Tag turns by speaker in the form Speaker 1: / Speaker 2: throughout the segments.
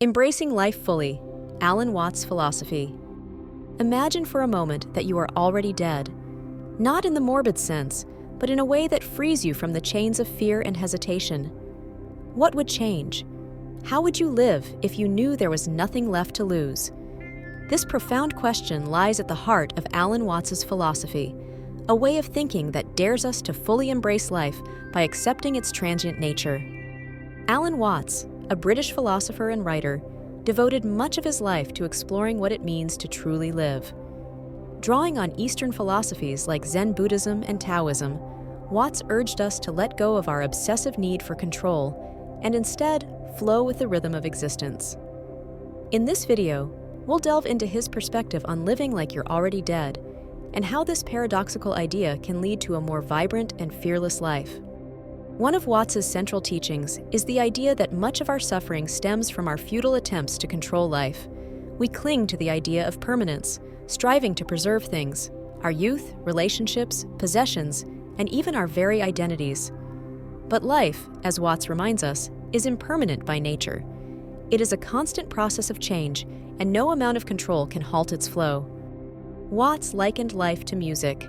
Speaker 1: Embracing life fully, Alan Watts' philosophy. Imagine for a moment that you are already dead, not in the morbid sense, but in a way that frees you from the chains of fear and hesitation. What would change? How would you live if you knew there was nothing left to lose? This profound question lies at the heart of Alan Watts' philosophy, a way of thinking that dares us to fully embrace life by accepting its transient nature. Alan Watts, a British philosopher and writer, devoted much of his life to exploring what it means to truly live. Drawing on Eastern philosophies like Zen Buddhism and Taoism, Watts urged us to let go of our obsessive need for control and instead flow with the rhythm of existence. In this video, we'll delve into his perspective on living like you're already dead and how this paradoxical idea can lead to a more vibrant and fearless life. One of Watts' central teachings is the idea that much of our suffering stems from our futile attempts to control life. We cling to the idea of permanence, striving to preserve things, our youth, relationships, possessions, and even our very identities. But life, as Watts reminds us, is impermanent by nature. It is a constant process of change, and no amount of control can halt its flow. Watts likened life to music.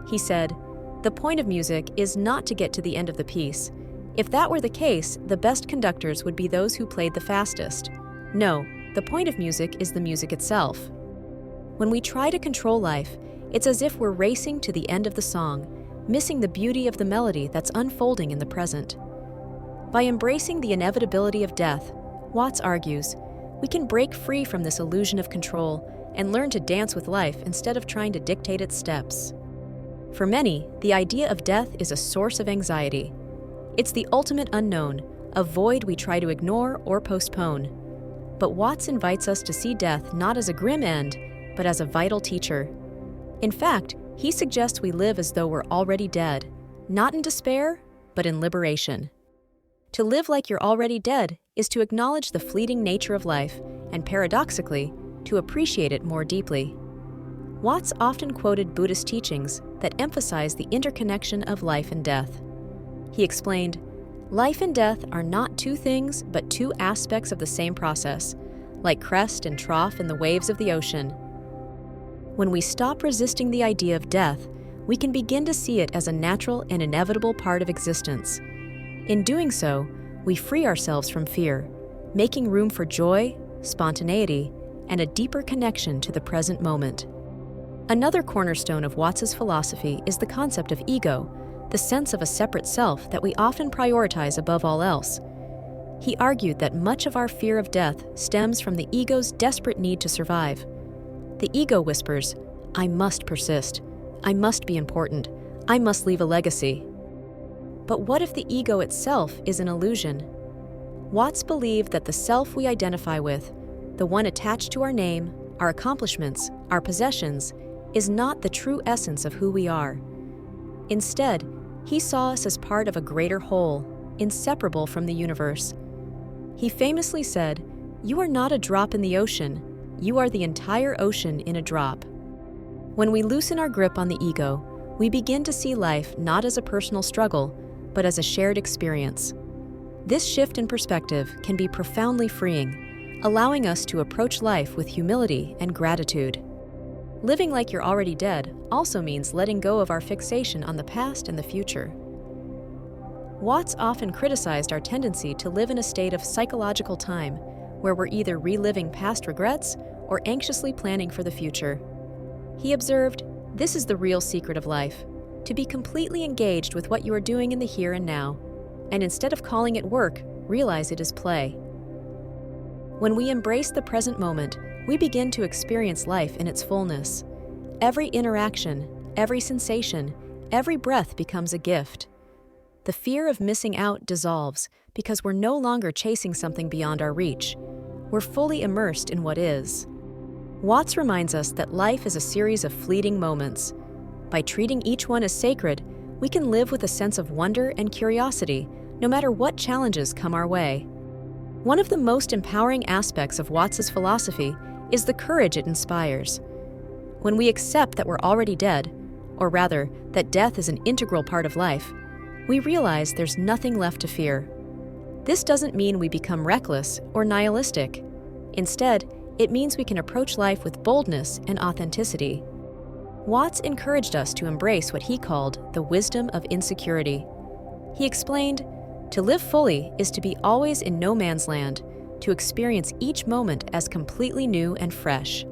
Speaker 1: He said, "The point of music is not to get to the end of the piece. If that were the case, the best conductors would be those who played the fastest. No, the point of music is the music itself." When we try to control life, it's as if we're racing to the end of the song, missing the beauty of the melody that's unfolding in the present. By embracing the inevitability of death, Watts argues, we can break free from this illusion of control and learn to dance with life instead of trying to dictate its steps. For many, the idea of death is a source of anxiety. It's the ultimate unknown, a void we try to ignore or postpone. But Watts invites us to see death not as a grim end, but as a vital teacher. In fact, he suggests we live as though we're already dead, not in despair, but in liberation. To live like you're already dead is to acknowledge the fleeting nature of life and, paradoxically, to appreciate it more deeply. Watts often quoted Buddhist teachings that emphasize the interconnection of life and death. He explained, "Life and death are not two things, but two aspects of the same process, like crest and trough in the waves of the ocean." When we stop resisting the idea of death, we can begin to see it as a natural and inevitable part of existence. In doing so, we free ourselves from fear, making room for joy, spontaneity, and a deeper connection to the present moment. Another cornerstone of Watts' philosophy is the concept of ego, the sense of a separate self that we often prioritize above all else. He argued that much of our fear of death stems from the ego's desperate need to survive. The ego whispers, "I must persist. I must be important. I must leave a legacy." But what if the ego itself is an illusion? Watts believed that the self we identify with, the one attached to our name, our accomplishments, our possessions, is not the true essence of who we are. Instead, he saw us as part of a greater whole, inseparable from the universe. He famously said, "You are not a drop in the ocean, you are the entire ocean in a drop." When we loosen our grip on the ego, we begin to see life not as a personal struggle, but as a shared experience. This shift in perspective can be profoundly freeing, allowing us to approach life with humility and gratitude. Living like you're already dead also means letting go of our fixation on the past and the future. Watts often criticized our tendency to live in a state of psychological time, where we're either reliving past regrets or anxiously planning for the future. He observed, "This is the real secret of life, to be completely engaged with what you are doing in the here and now, and instead of calling it work, realize it is play." When we embrace the present moment, we begin to experience life in its fullness. Every interaction, every sensation, every breath becomes a gift. The fear of missing out dissolves because we're no longer chasing something beyond our reach. We're fully immersed in what is. Watts reminds us that life is a series of fleeting moments. By treating each one as sacred, we can live with a sense of wonder and curiosity, no matter what challenges come our way. One of the most empowering aspects of Watts' philosophy is the courage it inspires. When we accept that we're already dead, or rather, that death is an integral part of life, we realize there's nothing left to fear. This doesn't mean we become reckless or nihilistic. Instead, it means we can approach life with boldness and authenticity. Watts encouraged us to embrace what he called the wisdom of insecurity. He explained, "To live fully is to be always in no man's land, to experience each moment as completely new and fresh."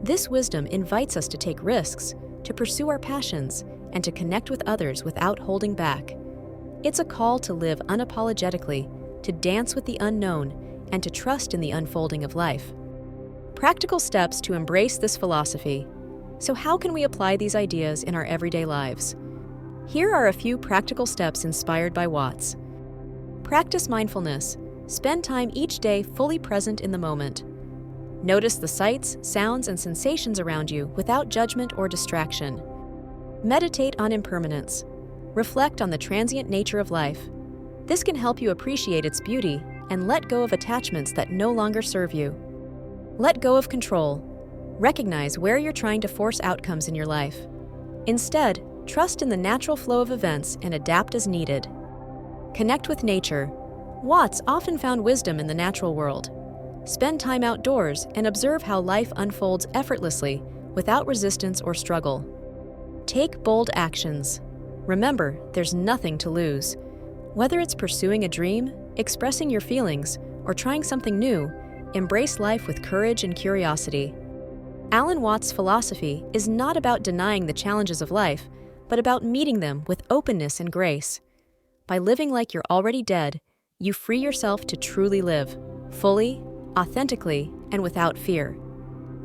Speaker 1: This wisdom invites us to take risks, to pursue our passions, and to connect with others without holding back. It's a call to live unapologetically, to dance with the unknown, and to trust in the unfolding of life. Practical steps to embrace this philosophy. So how can we apply these ideas in our everyday lives? Here are a few practical steps inspired by Watts. Practice mindfulness. Spend time each day fully present in the moment. Notice the sights, sounds, and sensations around you without judgment or distraction. Meditate on impermanence. Reflect on the transient nature of life. This can help you appreciate its beauty and let go of attachments that no longer serve you. Let go of control. Recognize where you're trying to force outcomes in your life. Instead, trust in the natural flow of events and adapt as needed. Connect with nature. Watts often found wisdom in the natural world. Spend time outdoors and observe how life unfolds effortlessly without resistance or struggle. Take bold actions. Remember, there's nothing to lose. Whether it's pursuing a dream, expressing your feelings, or trying something new, embrace life with courage and curiosity. Alan Watts' philosophy is not about denying the challenges of life, but about meeting them with openness and grace. By living like you're already dead, you free yourself to truly live, fully, authentically, and without fear.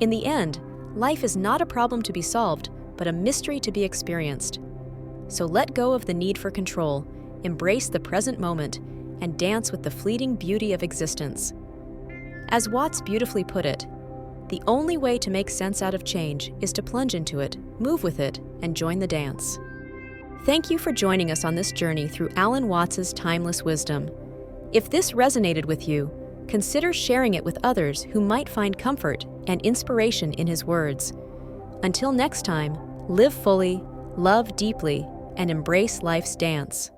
Speaker 1: In the end, life is not a problem to be solved, but a mystery to be experienced. So let go of the need for control, embrace the present moment, and dance with the fleeting beauty of existence. As Watts beautifully put it, the only way to make sense out of change is to plunge into it, move with it, and join the dance. Thank you for joining us on this journey through Alan Watts' timeless wisdom. If this resonated with you, consider sharing it with others who might find comfort and inspiration in his words. Until next time, live fully, love deeply, and embrace life's dance.